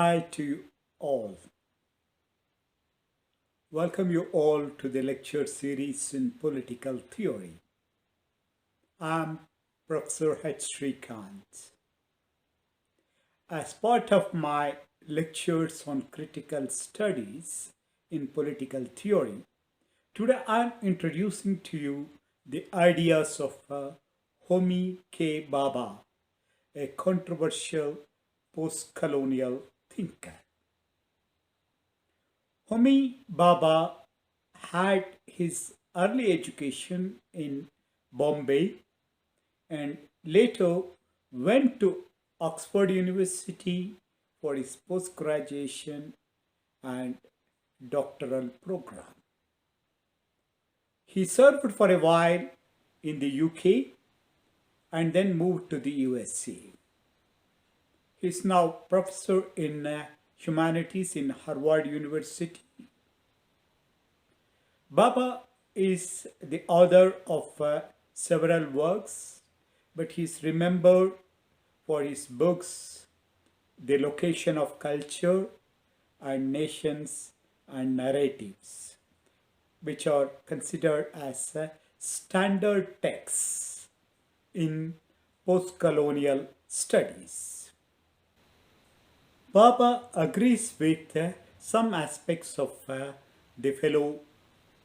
Hi to you all. Welcome you all to the lecture series in political theory. I'm Professor H. Srikant. As part of my lectures on critical studies in political theory, today I'm introducing to you the ideas of Homi K Bhabha, a controversial post-colonial thinker. Homi Bhabha had his early education in Bombay and later went to Oxford University for his post-graduation and doctoral program. He served for a while in the UK and then moved to the USA. He is now professor in humanities in Harvard University. Bhabha is the author of several works, but he is remembered for his books, The Location of Culture and Nations and Narratives, which are considered as standard texts in post-colonial studies. Bhabha agrees with some aspects of the fellow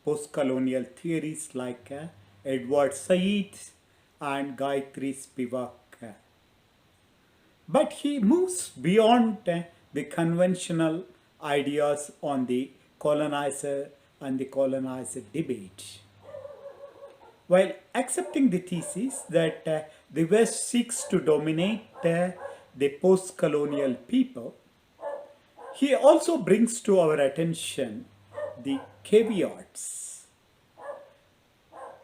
post-colonial theories like Edward Said and Gayatri Spivak. But he moves beyond the conventional ideas on the colonizer and the colonized debate. While accepting the thesis that the West seeks to dominate the post-colonial people, he also brings to our attention the caveats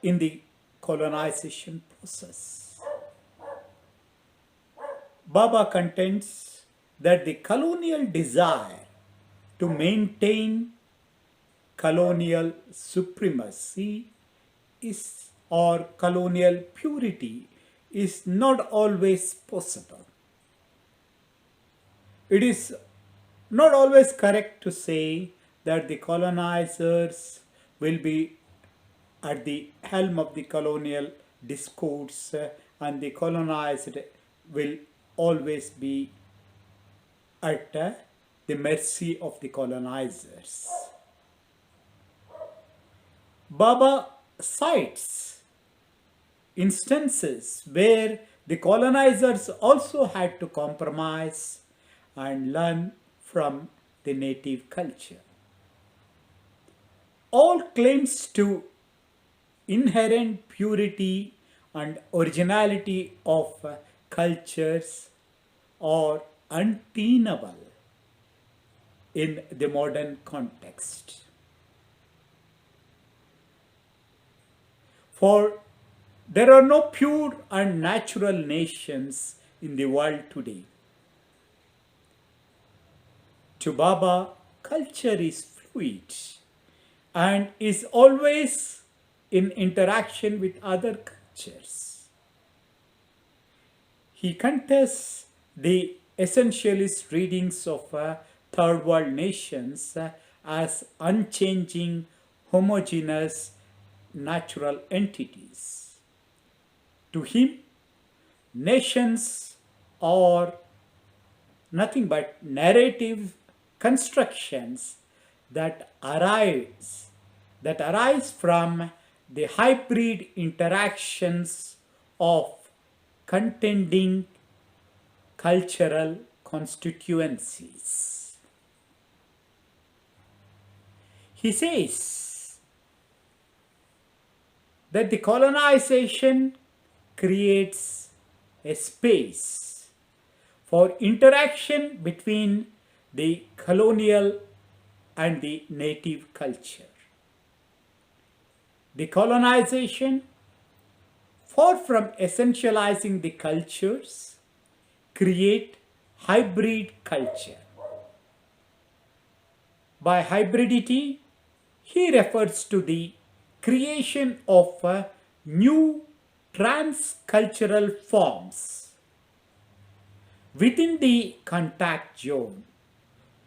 in the colonization process. Bhabha contends that the colonial desire to maintain colonial supremacy or colonial purity is not always possible. It is not always correct to say that the colonizers will be at the helm of the colonial discourse and the colonized will always be at the mercy of the colonizers. Bhabha cites instances where the colonizers also had to compromise and learn from the native culture. All claims to inherent purity and originality of cultures are untenable in the modern context. For there are no pure and natural nations in the world today. To Bhabha, culture is fluid and is always in interaction with other cultures. He contests the essentialist readings of third world nations as unchanging, homogeneous natural entities. To him, nations are nothing but narrative constructions that arise from the hybrid interactions of contending cultural constituencies. He says that the colonization creates a space for interaction between the colonial and the native culture. The colonization, far from essentializing the cultures, create hybrid culture. By hybridity, he refers to the creation of new transcultural forms within the contact zone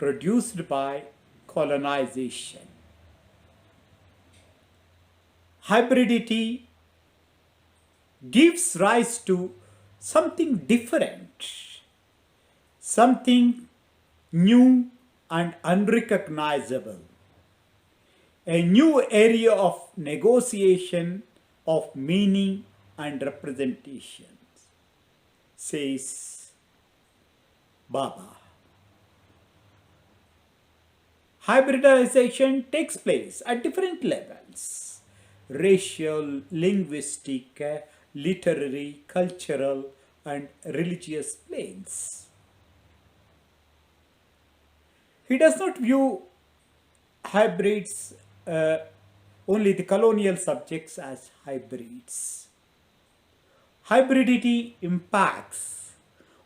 produced by colonization. Hybridity gives rise to something different, something new and unrecognizable, a new area of negotiation of meaning and representation, says Bhabha. Hybridization takes place at different levels: racial, linguistic, literary, cultural, and religious planes. He does not view hybrids, only the colonial subjects, as hybrids. Hybridity impacts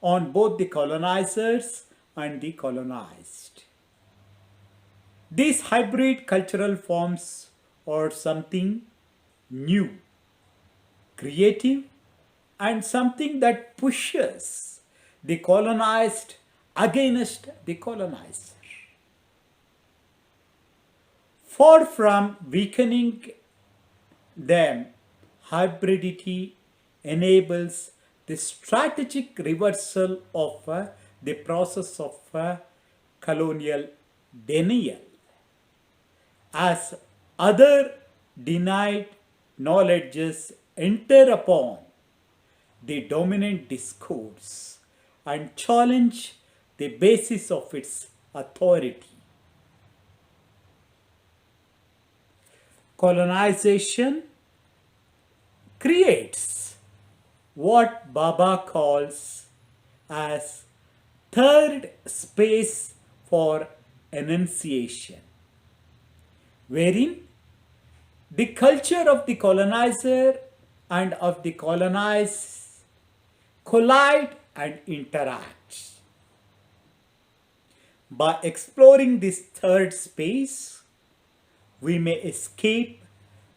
on both the colonizers and the colonized. These hybrid cultural forms are something new, creative, and something that pushes the colonized against the colonizer. Far from weakening them, hybridity enables the strategic reversal of the process of colonial denial. As other denied knowledges enter upon the dominant discourse and challenge the basis of its authority. Colonization creates what Bhabha calls as third space for enunciation, wherein the culture of the colonizer and of the colonized collide and interact. By exploring this third space, we may escape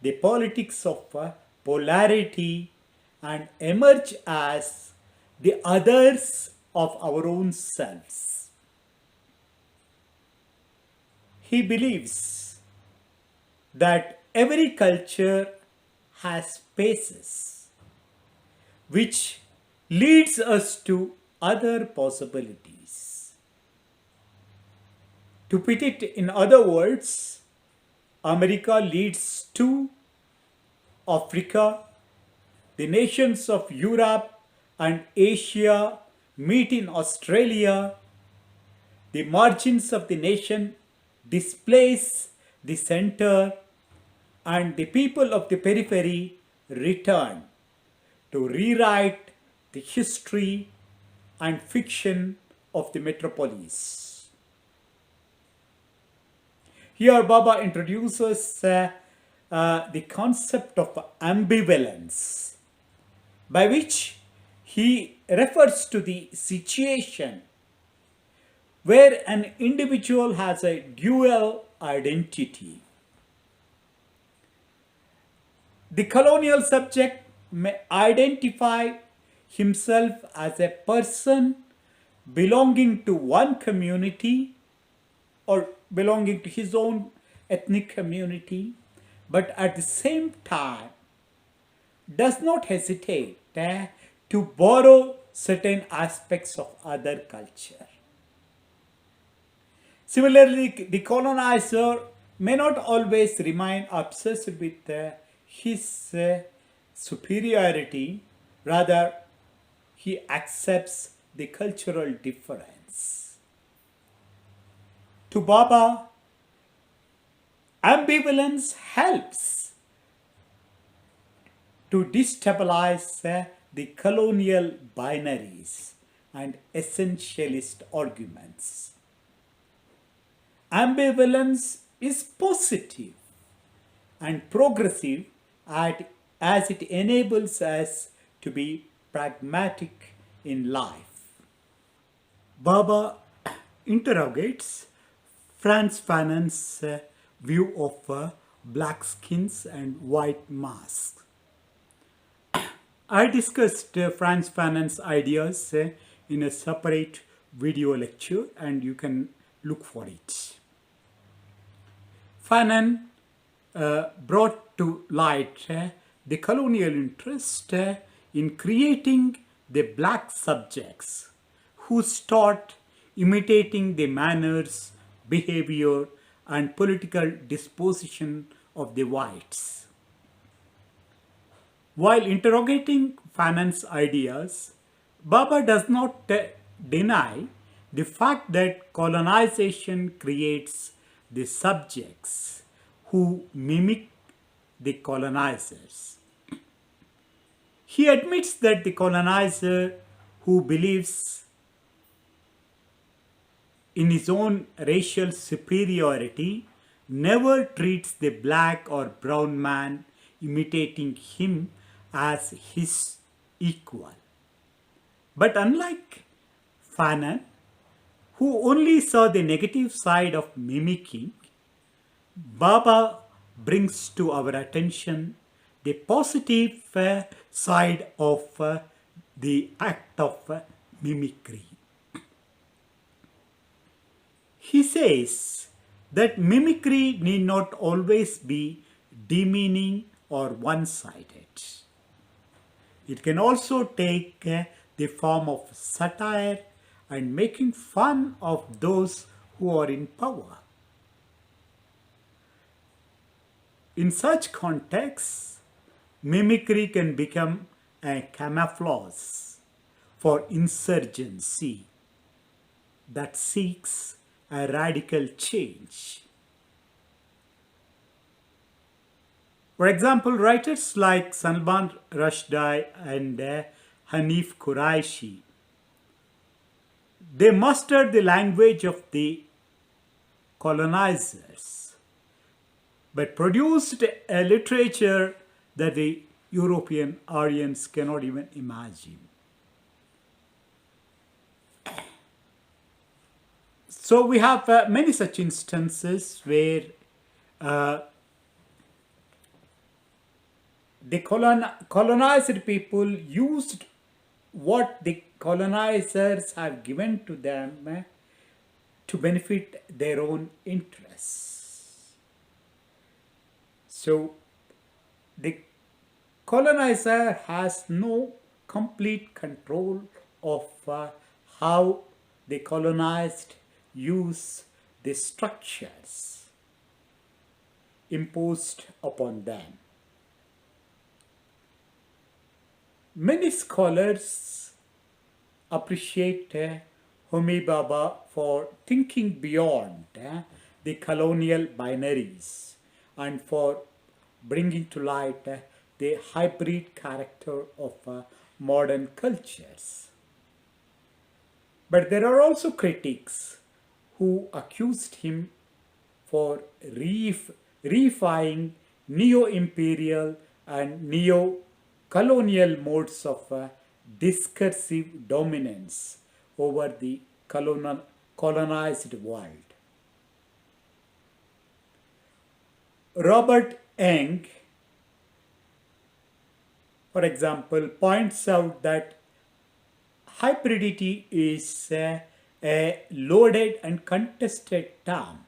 the politics of polarity and emerge as the others of our own selves. He believes that every culture has spaces which leads us to other possibilities. To put it in other words, America leads to Africa, the nations of Europe and Asia meet in Australia, the margins of the nation displace the center, and the people of the periphery return to rewrite the history and fiction of the metropolis. Here Bhabha introduces the concept of ambivalence, by which he refers to the situation where an individual has a dual identity. The colonial subject may identify himself as a person belonging to one community or belonging to his own ethnic community, but at the same time does not hesitate to borrow certain aspects of other culture. Similarly, the colonizer may not always remain obsessed with his superiority, rather he accepts the cultural difference. To Bhabha, ambivalence helps to destabilize the colonial binaries and essentialist arguments. Ambivalence is positive and progressive as it enables us to be pragmatic in life. Bhabha interrogates Frantz Fanon's view of black skins and white masks. I discussed Frantz Fanon's ideas in a separate video lecture, and you can look for it. Fanon brought to light the colonial interest in creating the black subjects who start imitating the manners, behavior, and political disposition of the whites. While interrogating Fanon's ideas, Bhabha does not deny the fact that colonization creates the subjects who mimic the colonizers. He admits that the colonizer who believes in his own racial superiority never treats the black or brown man imitating him as his equal. But unlike Fanon, who only saw the negative side of mimicking, Bhabha brings to our attention the positive side of the act of mimicry. He says that mimicry need not always be demeaning or one-sided. It can also take the form of satire and making fun of those who are in power. In such contexts, mimicry can become a camouflage for insurgency that seeks a radical change. For example, writers like Salman Rushdie and Hanif Quraishi, they mastered the language of the colonizers, but produced a literature that the European audience cannot even imagine. So we have many such instances where the colonized people used what the colonizers have given to them to benefit their own interests. So the colonizer has no complete control of how the colonized use the structures imposed upon them. Many scholars appreciate Homi Bhabha for thinking beyond the colonial binaries and for bringing to light the hybrid character of modern cultures. But there are also critics who accused him for reifying neo-imperial and neo-colonial modes of discursive dominance over the colonized world. Robert Young, for example, points out that hybridity is a loaded and contested term.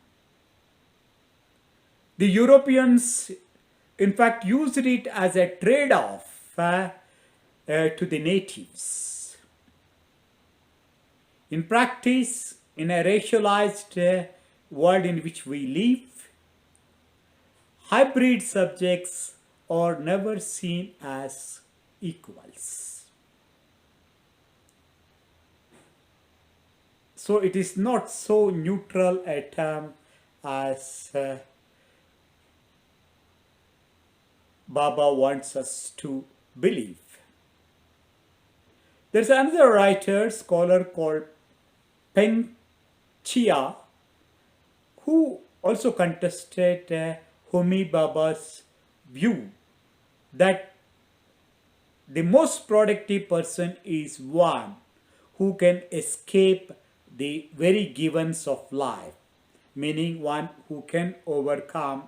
The Europeans, in fact, used it as a trade-off to the natives. In practice, in a racialized world in which we live, hybrid subjects are never seen as equals. So it is not so neutral a term as Bhabha wants us to believe. There's another writer, scholar called Peng Chia, who also contested Homi Bhabha's view that the most productive person is one who can escape the very givens of life, meaning one who can overcome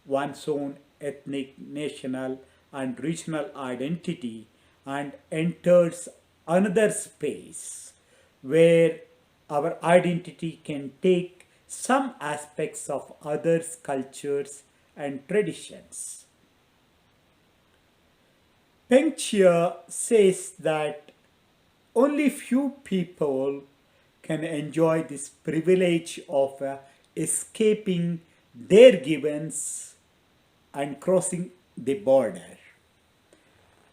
one's own ethnic, national, and regional identity and enters another space where our identity can take some aspects of others' cultures and traditions. Peng Chia says that only few people can enjoy this privilege of escaping their givens and crossing the border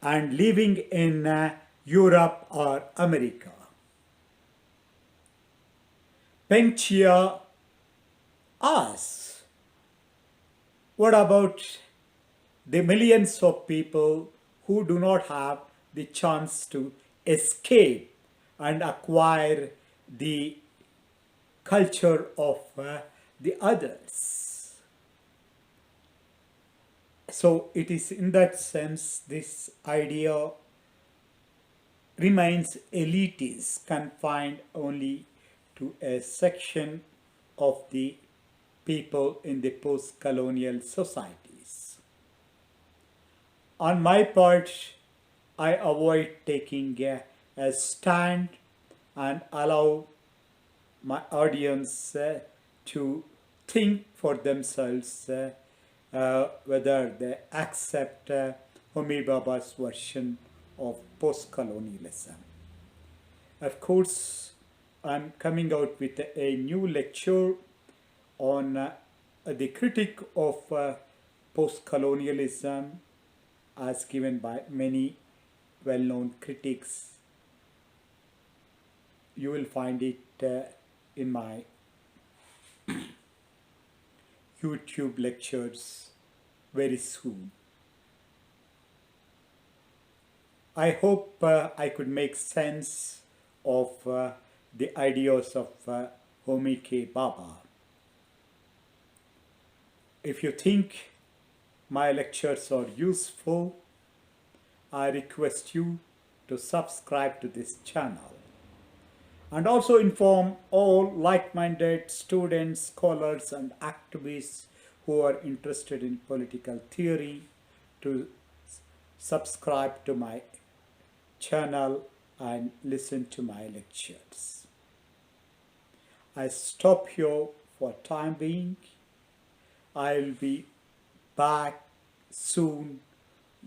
and living in Europe or America. Peng Chia asks, what about the millions of people who do not have the chance to escape and acquire the culture of the others? So it is in that sense this idea remains elitist, confined only to a section of the people in the post-colonial societies. On my part, I avoid taking a stand and allow my audience to think for themselves whether they accept Homi Bhabha's version of post-colonialism. Of course, I'm coming out with a new lecture on the critique of post-colonialism as given by many well-known critics. You will find it in my YouTube lectures very soon. I hope I could make sense of the ideas of Homi K Bhabha. If you think my lectures are useful, I request you to subscribe to this channel and also inform all like-minded students, scholars and activists who are interested in political theory to subscribe to my channel and listen to my lectures. I stop here for time being. I'll be back soon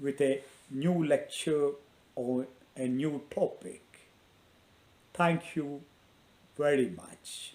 with a new lecture or a new topic. Thank you very much.